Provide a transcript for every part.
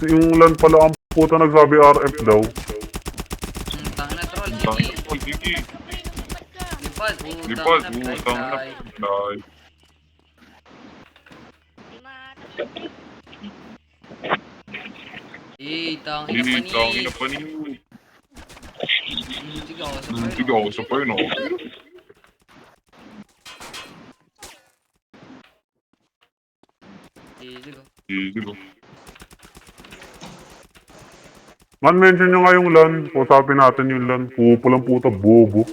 Yung LAN pala ang puta nagsabi RF daw. Tangina troll, Tangina Gigi. po, Gigi. Lipad, Lipad, utang na, utang na. fly. Fly. Tangina Tangina panis. panis. Sige ako sa Sige ako sa payo, no? Sige ko. Sige. Man, mention nyo nga yung LAN. Usapin natin yung LAN. Pupulang puta, bobo.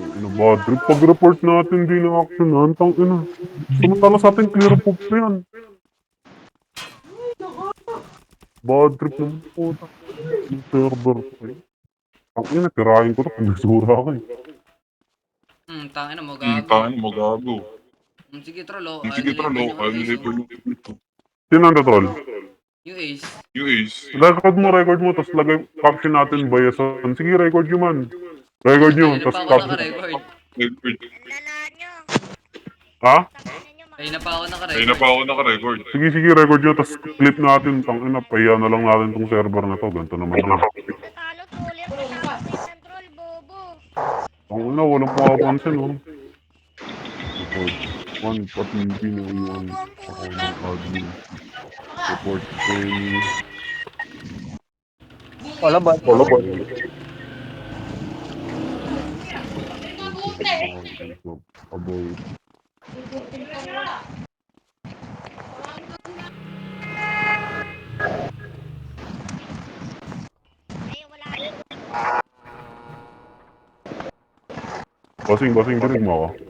Ina bad trip. Pag-report natin, di na actionan. Tang ina. Samantala sa atin, clear po yan. Bad trip naman puta. Yung server ko eh. Ang ina, tirahin ko to kung nasura ako eh. Tangina mo gago. Tangina mo, gago. Sige troll, oh. Sige, tara, no? Ayaw Ace, nilipan yung ito. Sino ang troll? Yung Ace. Yung Ace. Record mo, tapos lagay caption natin bayasan. Sige, record nyo man. Record nyo, Kanina tapos pa ako caption. naka-record. Lala nyo. Ha? Tangina nyo, Kanina pa ako Ay, naka-record. na pa ako naka-record. Sige, record nyo, tapos clip natin. Tang ina, pahiya na lang natin tong server na to. Ganito naman yan. Natalo troller, natalo sa isang troll, bobo. Tang ina, walang pakapansin, oh. Report. One, pati pinaiwan ako ng admin. Report training. Wala ba? Avoid. Ay, wala na. Bossing, dinig mo ako.